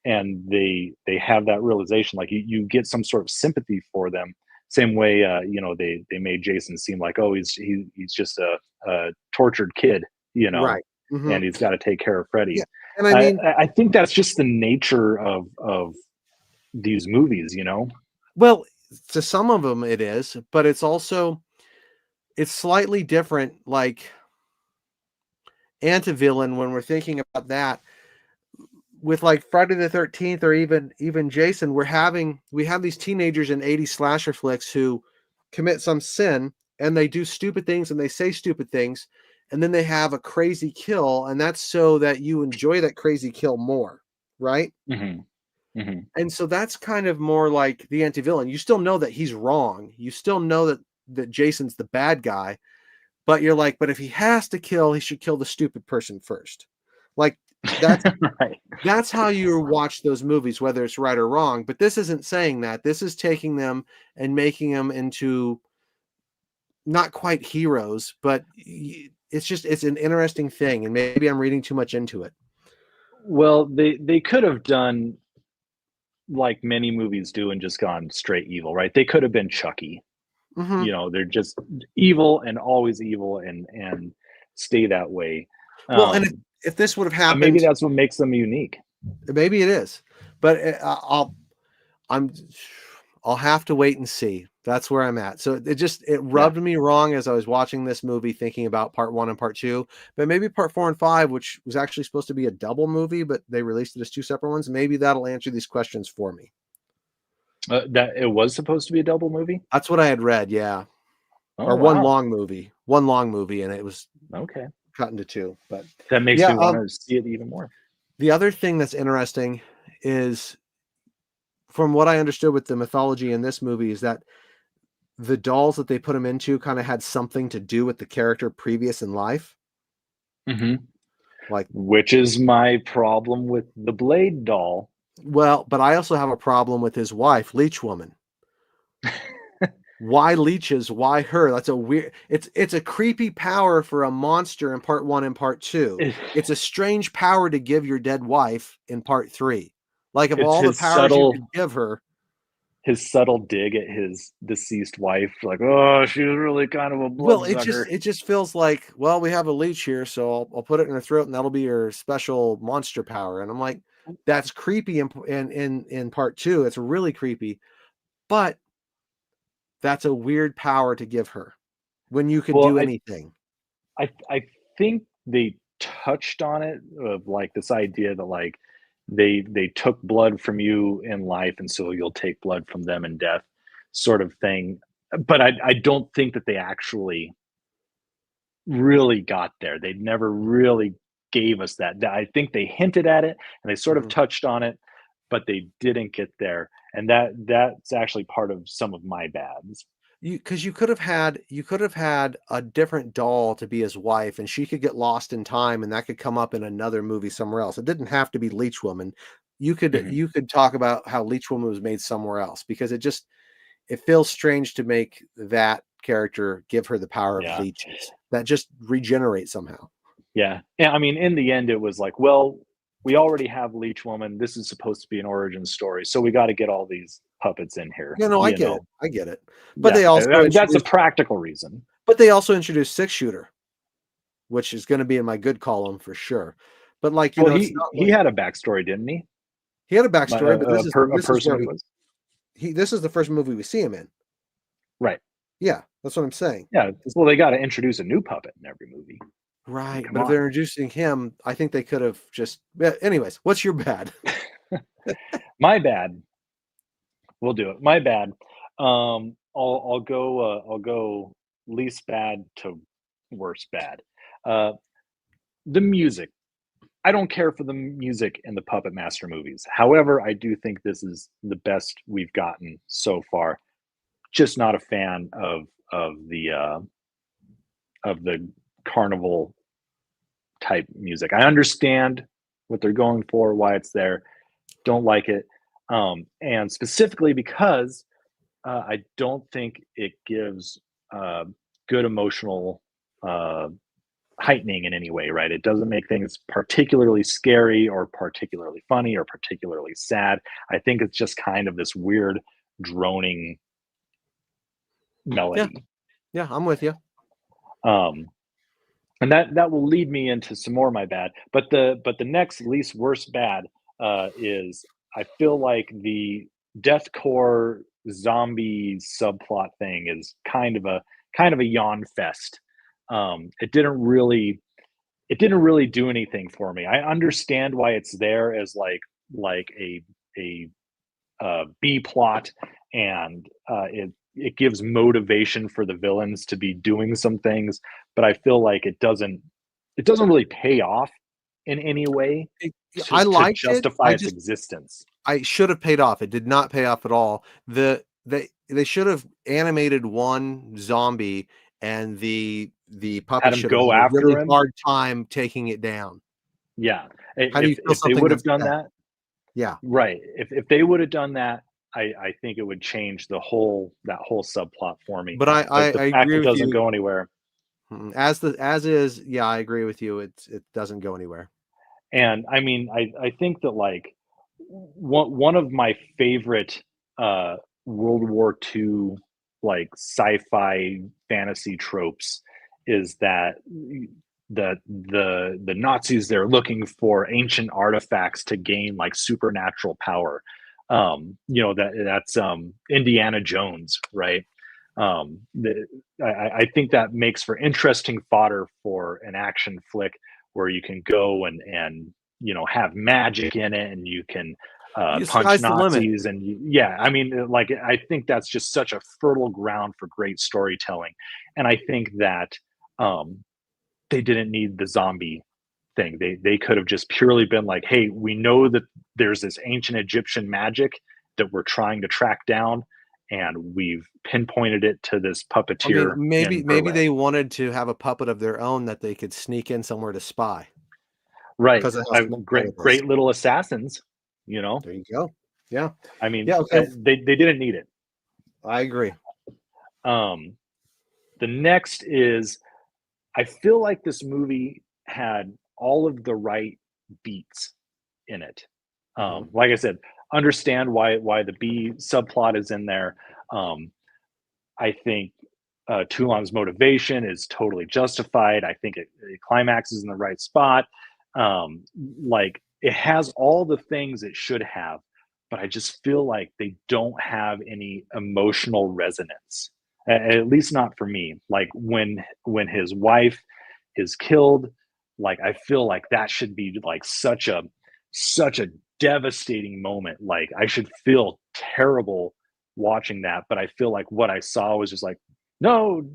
and they have that realization, like you get some sort of sympathy for them. Same way, they made Jason seem like, oh, he's just a tortured kid, Right. Mm-hmm. and he's got to take care of Freddy. Yeah. And I I, mean, I think that's just the nature of these movies. well, to some of them it is, but it's slightly different, like anti-villain when we're thinking about that with like Friday the 13th or even Jason, we have these teenagers in 80s slasher flicks who commit some sin and they do stupid things and they say stupid things and then they have a crazy kill and that's so that you enjoy that crazy kill more, right? Hmm. Hmm. And so that's kind of more like the anti-villain. You still know that he's wrong. You still know that Jason's the bad guy, but you're like, but if he has to kill, he should kill the stupid person first. Like that's Right. that's how you watch those movies, whether it's right or wrong. But this isn't saying that. This is taking them and making them into not quite heroes, but it's an interesting thing. And maybe I'm reading too much into it. Well, they could have done like many movies do and just gone straight evil, right? They could have been Chucky. Mm-hmm. They're just evil and always evil and stay that way. Well, and if this would have But maybe happened, that's what makes them unique. maybe it is, but I'm I'll have to wait and see. That's where I'm at. So it Yeah. rubbed me wrong as I was watching this movie, thinking about part one and part two, but maybe part four and five, which was actually supposed to be a double movie, but they released it as two separate ones. Maybe that'll answer these questions for me. That it was supposed to be a double movie. That's what I had read. Yeah. Oh Or wow. one long movie. And it was Okay. cut into two, but That makes yeah. me want to see it even more. The other thing that's interesting is from what I understood with the mythology in this movie is that the dolls that they put him into kind of had something to do with the character previous in life. Hmm. Like, Which is my problem with the Blade doll. well, but I also have a problem with his wife, Leech Woman. Why leeches? Why her? That's a weird. It's a creepy power for a monster in part one and part two. It's a strange power to give your dead wife in part three. Like of It's all the powers you could give her, his subtle dig at his deceased wife, like, oh, she was really kind of a well, bloodsucker. it just feels like, well, we have a leech here, so I'll put it in her throat, and that'll be her special monster power. And I'm like, that's creepy in part two. It's really creepy, but that's a weird power to give her when you could Well, do anything. I think they touched on it of like this idea that like they took blood from you in life and so you'll take blood from them in death, sort of thing. But I don't think that they actually really got there. They never really gave us that. I think they hinted at it and they sort of Mhm. touched on it, but they didn't get there. And that's actually part of some of my bads. Because you could have had a different doll to be his wife, and she could get lost in time, and that could come up in another movie somewhere else. It didn't have to be Leech Woman. you Mhm. could talk about how Leech Woman was made somewhere else, because it feels strange to make that character give her the power of Yeah. leeches that just regenerate somehow. Yeah. And I mean, in the end, it was like, well, we already have Leech Woman. This is supposed to be an origin story, so we got to get all these puppets in here. You know, I You get it. know, I get it. But yeah. they I also mean, that's a introduced practical reason. six shooter, which is going to be in my good column for sure. But like, Well, it's not he like had a backstory, didn't he? he had a backstory, but A this is person where who was this is the first movie we see him in. right. Yeah, that's what I'm saying. Yeah. Well, they got to introduce a new puppet in every movie. I mean, Right, come but if they're on. introducing him, I think they could have just. Anyways, what's your bad? My bad. We'll do it. My bad. I'll go least bad to worst bad. Uh, the music. I don't care for the music in the Puppet Master movies. However, I do think this is the best we've gotten so far. Just not a fan of the carnival type music. I understand what they're going for, why it's there. Don't like it, and specifically because I don't think it gives uh, good emotional uh, heightening in any way, right? It doesn't make things particularly scary or particularly funny or particularly sad. I think it's just kind of this weird droning Yeah, melody. yeah, I'm with you. Um, and that will lead me into some more of my bad. But the next least worst bad is I feel like the deathcore zombie subplot thing is kind of a yawn fest. It didn't really do anything for me. I understand why it's there as like a B plot, and it gives motivation for the villains to be doing some things, but I feel like it doesn't really pay off in any way I to liked it. justify its existence. I should have paid off. It did not pay off at all. They should have animated one zombie, and the Had puppet him should have go had a after really him. hard time taking it down. Yeah, How do you feel if they something would have that's done dead? that, Yeah, right? If they would have done that, I think it would change that whole subplot for me. but But the I fact agree it with doesn't you. go anywhere. As is, yeah, I agree with you. It doesn't go anywhere. And I mean, I think that like one of my favorite World War II like sci-fi fantasy tropes is that the Nazis, they're looking for ancient artifacts to gain like supernatural power. That's Indiana Jones, right? I think that makes for interesting fodder for an action flick where you can go and have magic in it, and you can The punch sky's the limit. Nazis, and yeah, I mean, like I think that's just such a fertile ground for great storytelling, and I think that um, they didn't need the zombie thing. They could have just purely been like, hey, we know that there's this ancient Egyptian magic that we're trying to track down, and we've pinpointed it to this I mean, puppeteer in maybe they Berlin. wanted to have a puppet of their own that they could sneak in somewhere to spy Right. because of how small it is. Great little assassins, you know? There you go. Yeah. I mean, Yeah. Okay. they didn't need it. I agree. Um, the next is I feel like this movie had all of the right beats in it. Hmm. Like I said, understand why the B subplot is in there. Um, I think Toulon's motivation is totally justified. I think it climaxes in the right spot. Um, like it has all the things it should have, but I just feel like they don't have any emotional resonance. At least not for me. Like when his wife is killed, like I feel like that should be like such a devastating moment. Like I should feel terrible watching that, but I feel like what I saw was just like, no,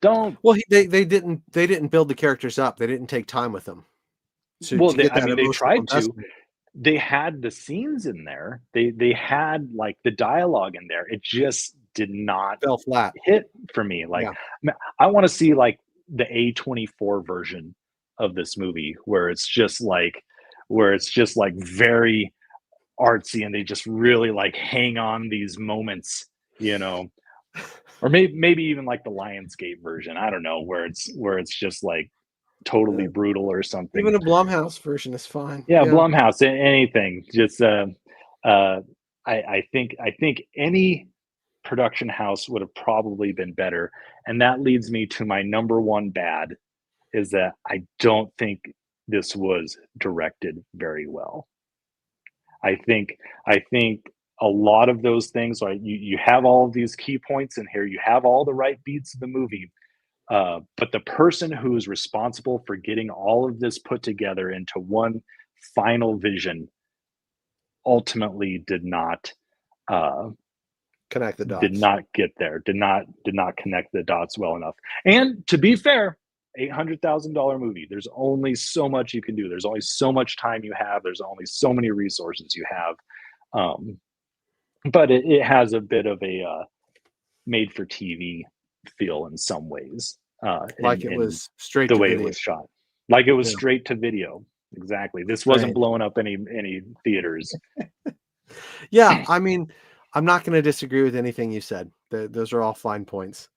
don't. Well, they didn't build the characters up. They didn't take time with them Well, to get I that mean, they emotional tried to. investment. They had the scenes in there. They had like the dialogue in there. It just did not Fell flat. hit for me. Like, Yeah. I want to see like the A24 version of this movie where it's just like very artsy and they just really like hang on these moments, you know. Or maybe even like the Lionsgate version. I don't know, where it's just like totally Uh, brutal or something. even a Blumhouse version is fine. Yeah, Yeah. Blumhouse, anything. Just uh, I think any production house would have probably been better, and that leads me to my number one bad is that I don't think this was directed very well. I think I think a lot of those things, like you have all of these key points in here, you have all the right beats of the movie, but the person who is responsible for getting all of this put together into one final vision ultimately uh, Connect the did dots. not get there, did not connect the dots well enough. And to be fair, $800,000 movie. There's only so much you can do. There's only so much time you have. There's only so many resources you have. Um, but it has a bit of a made for TV feel in some ways, Like it in was straight the to way it video. was shot, like it was Yeah. straight to video. Exactly. This wasn't Right. blowing up any theaters. Yeah. I mean, I'm not going to disagree with anything you said. Those are all fine points.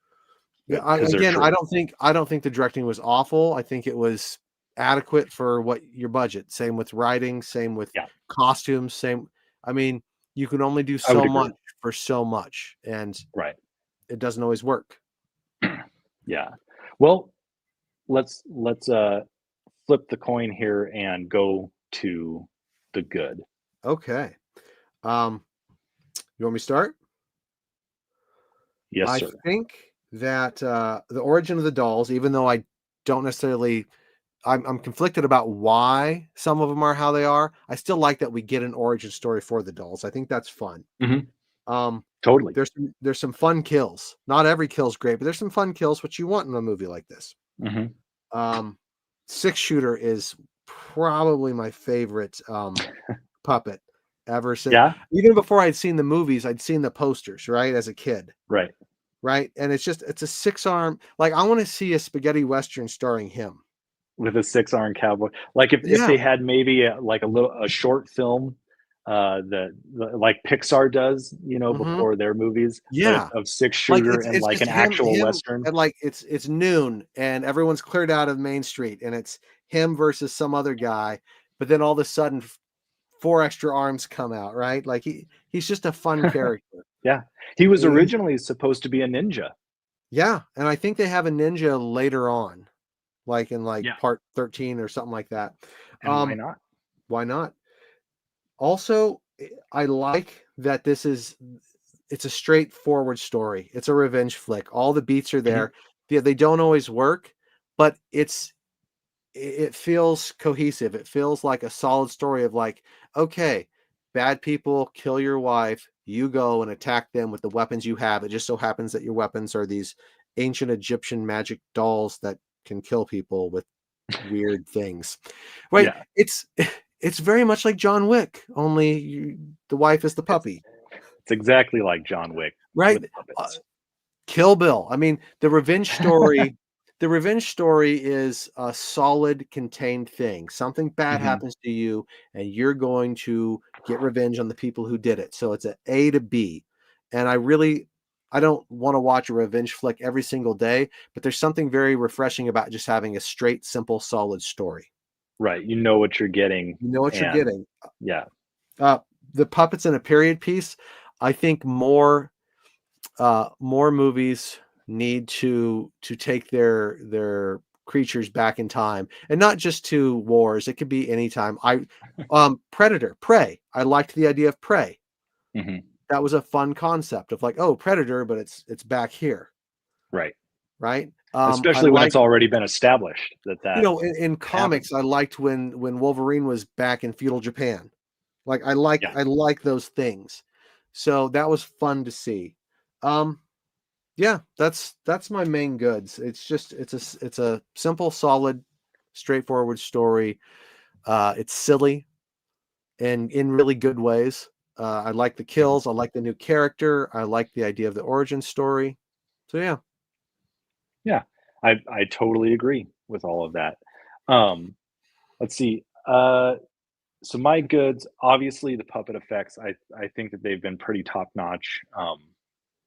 Yeah. Because they're Again, true. I don't think the directing was awful. I think it was adequate for what your budget. Same with writing. Same with Yeah, costumes. Same. I mean, you can only do I would so agree. much for so much, and Right. it doesn't always work. Yeah. Well, let's flip the coin here and go to the good. Okay. Um, you want me to start? Yes, I sir. think that the origin of the dolls, even though I don't necessarily, I'm conflicted about why some of them are how they are. I still like that we get an origin story for the dolls. I think that's fun. Mhm. Um, Totally. there's some fun kills. Not every kill's great, but there's some fun kills, which you want in a movie like this. Mhm. Um, Six Shooter is probably my favorite puppet ever since. Yeah. Even before I'd seen the movies, I'd seen the posters, right, as a kid. Right. Right? And it's a six arm. Like I want to see a spaghetti western starring him. With a six-armed cowboy. Like if Yeah. they had maybe like a short film, like Pixar does, you know, Hmm. before their movies, but Yeah. of six Like shooter and it's like just an actual him western. and like it's noon and everyone's cleared out of Main Street and it's him versus some other guy, but then all of a sudden four extra arms come out, right? Like he's just a fun character. Yeah. He was And originally supposed to be a ninja. yeah, and I think they have a ninja later on, like in like Yeah. part 13 or something like that. And why Um, not? why not? Also, I like that it's a straightforward story. It's a revenge flick. All the beats are Mhm. there. Yeah, they don't always work, but it feels cohesive. It feels like a solid story of like, okay, bad people kill your wife, you go and attack them with the weapons you have. It just so happens that your weapons are these ancient Egyptian magic dolls that can kill people with weird things. Right? Yeah. It's very much like John Wick, only the wife is the It's puppy, it's exactly like John Wick right? with Uh, puppets. Kill Bill. I mean, the revenge story is a solid contained thing. Something bad Mhm. happens to you and you're going to get revenge on the people who did it. So it's a A to B. And I don't want to watch a revenge flick every single day, but there's something very refreshing about just having a straight, simple, solid story. Right. You know what you're getting, You know what you're and getting. yeah. Uh, the puppets in a period piece, I think more movies need to take their creatures back in time, and not just to wars. It could be anytime. Predator, Prey. I liked the idea of Prey. Mhm. That was a fun concept of like, oh, Predator, but it's back here, Right. right? I Especially when like it's already been established that in happened. comics, I liked when Wolverine was back in feudal Japan. Like Yeah. I like those things. So that was fun to see. Um, Yeah, that's my main goods. It's just it's a simple, solid, straightforward story. It's silly and in really good ways. I like the Mhm. kills. I like the new character. I like the idea of the origin story. So yeah, Yeah. I totally agree with all of that. Um, let's see. So my goods, obviously the puppet effects. I think that they've been pretty top notch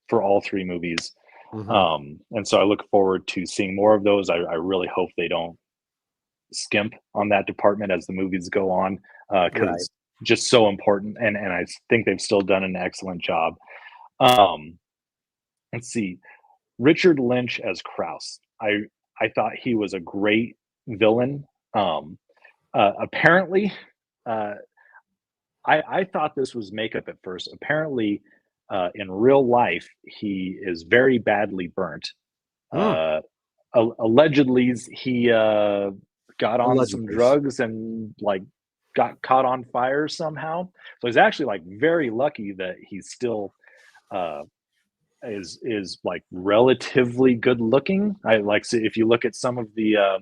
for all three movies, Hmm. and so I look forward to seeing more of those. I really hope they don't skimp on that department as the movies go on, because Right. it's just so important. And I think they've still done an excellent job. Um, let's see, Richard Lynch as Kraus. I thought he was a great villain. Um, apparently, uh, I thought this was makeup at first. Apparently, in real life, he is very badly burnt. Mm, Uh, allegedly, he got on some allegedly. drugs and like got caught on fire somehow. So he's actually like very lucky that he's still uh, is like relatively good looking. I like so if you look at some of the Yeah,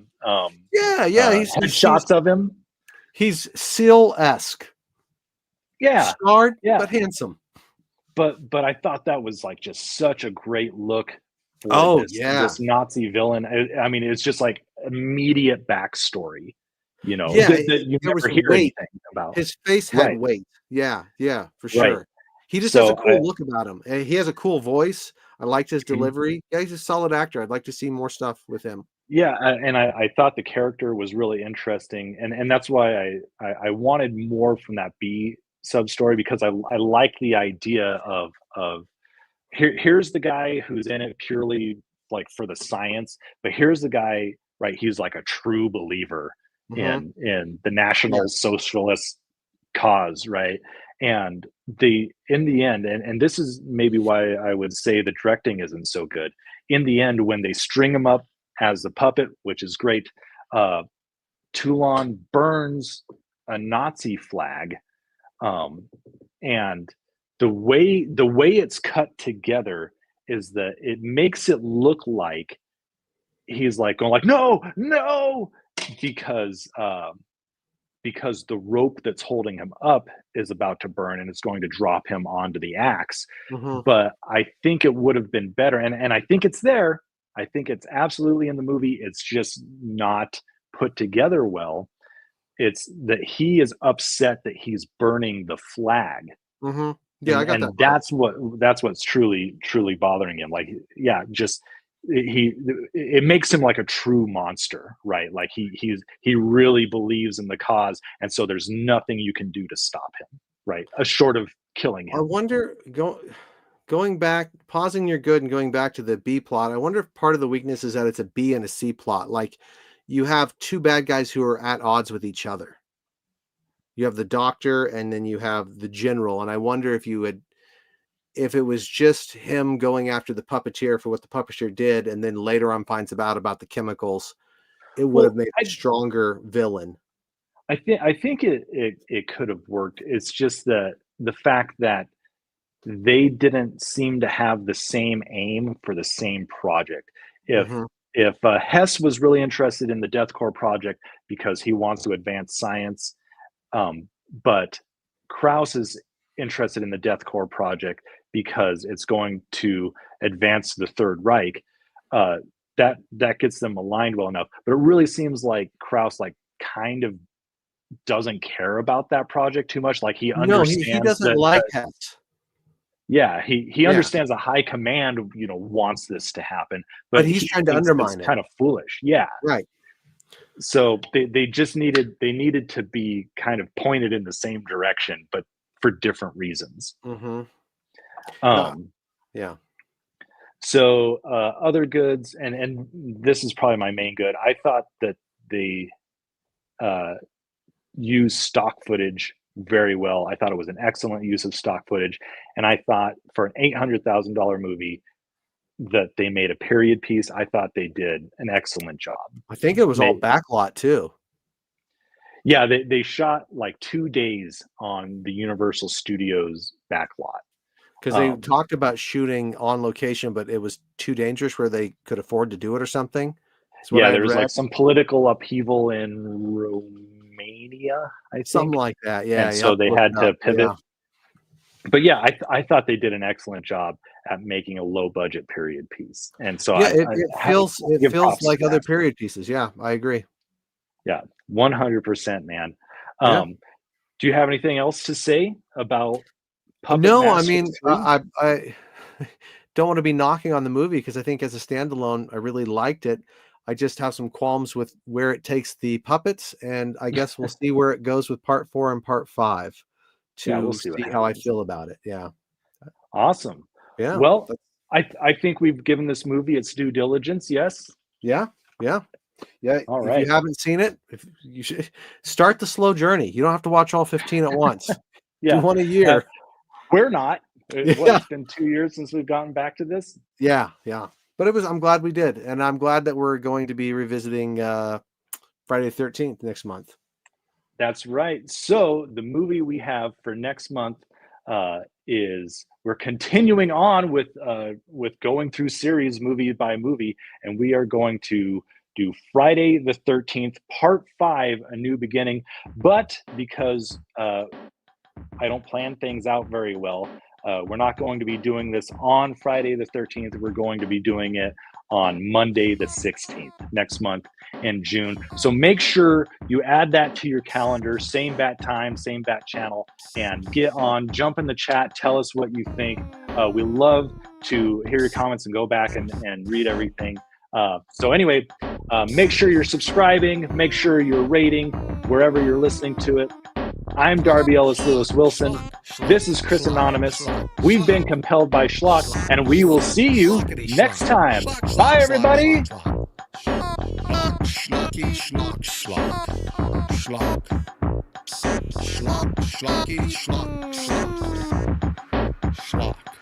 yeah. headshots of him. He's Seal-esque, Yeah, scarred yeah. but handsome. But I thought that was like just such a great look for Oh this yeah, Nazi villain. I mean, it's just like immediate backstory, yeah. that you There was never hear weight. anything about. His face had Right, weight. Yeah, yeah, for right. sure. He just has a So cool look about him, and he has a cool voice. I liked his mhm. delivery. Yeah, he's a solid actor. I'd like to see more stuff with him. Yeah, and I thought the character was really interesting, and that's why I wanted more from that B sub story because I like the idea of here's the guy who's in it purely like for the science, but here's the guy, right? He's like a true believer Hmm. in the Yeah. National Socialist cause, right? And the in the end, and this is maybe why I would say the directing isn't so good. In the end, when they string him up as the puppet, which is great, uh, Toulon burns a Nazi flag, um, and the way it's cut together is that it makes it look like he's like going like no no because because the rope that's holding him up is about to burn and it's going to drop him onto the axe. Hmm. But I think it would have been better, and I think it's there. I think it's absolutely in the movie. It's just not put together well. It's that he is upset that he's burning the flag, Hmm. Yeah, and I got that and part. that's what's truly bothering him. Like, yeah, just he it makes him like a true monster, right? Like he really believes in the cause, and so there's nothing you can do to stop him, right? Short of killing I him. wonder, going back, pausing your good and going back to the B plot. I wonder if part of the weakness is that it's a B and a C plot. Like you have two bad guys who are at odds with each other. You have the doctor and then you have the general. And I wonder if it was just him going after the puppeteer for what the puppeteer did, and then later on finds out about the chemicals, it would have Well, made a stronger villain. I think it could have worked. It's just the fact that they didn't seem to have the same aim for the same project. If Hmm. Hess was really interested in the Death Core project because he wants to advance science, um, but Krauss is interested in the Death Core project because it's going to advance the Third Reich. Uh, that gets them aligned well enough. But it really seems like Krauss like kind of doesn't care about that project too much. Like he No, he understands doesn't that like Hess. yeah, he Yeah, understands the high command, wants this to happen, but but he's he trying to thinks it's undermine it. kind of foolish. Yeah. Right. So they just needed to be kind of pointed in the same direction, but for different reasons. Hmm. No, Um, yeah. so other goods, and this is probably my main good. I thought that they uh, used stock footage very well. I thought it was an excellent use of stock footage, and I thought for an $800,000 movie that they made a period piece, I thought they did an excellent job. I think it was all They, backlot too, yeah, they shot like 2 days on the Universal Studios backlot. because they Um, talked about shooting on location, but it was too dangerous where they could afford to do it or something. Is what yeah, I there had was read. like some political upheaval in Romania, I Something think, like that. Yeah, and you have so to they look had it up. to pivot. Yeah. But yeah, I thought they did an excellent job at making a low budget period piece, and so Yeah, I, it I feels it give feels props like to other that. period pieces. Yeah, I agree. Yeah, 100%, man. Yeah. Um, Do you have anything else to say about Puppet No, I Masters mean, 3? I don't want to be knocking on the movie because I think as a standalone, I really liked it. I just have some qualms with where it takes the puppets, and I guess we'll see where it goes with part 4 and part 5 Yeah, we'll to see what see how I happens. feel about it. Yeah. Awesome. Yeah. Well, That's I think we've given this movie its due diligence. Yes. yeah. Yeah. Yeah. All If you right. haven't seen it, if you should start the slow journey. You don't have to watch all 15 at once. Do Yeah. one a Uh, year. we're not. What? Yeah. It's been 2 years since we've gotten back to this. Yeah. Yeah. But I'm glad we did. And I'm glad that we're going to be revisiting Friday the 13th next month. That's right. So the movie we have for next month is we're continuing on with going through series movie by movie, and we are going to do Friday the 13th, Part 5, A New Beginning. But because I don't plan things out very well, we're not going to be doing this on Friday the 13th. We're going to be doing it on Monday the 16th next month in June. So make sure you add that to your calendar, same bat time, same bat channel, and get on, jump in the chat, tell us what you think. We love to hear your comments and go back and read everything. So anyway, make sure you're subscribing, make sure you're rating wherever you're listening to it. I'm Darby Ellis Lewis Wilson. This is Chris Anonymous. We've been compelled by Schlock, and we will see you next time. Bye, everybody. Schlocky, schlock, schlock. Schlock. Schlock, schlocky, schlock, schlock.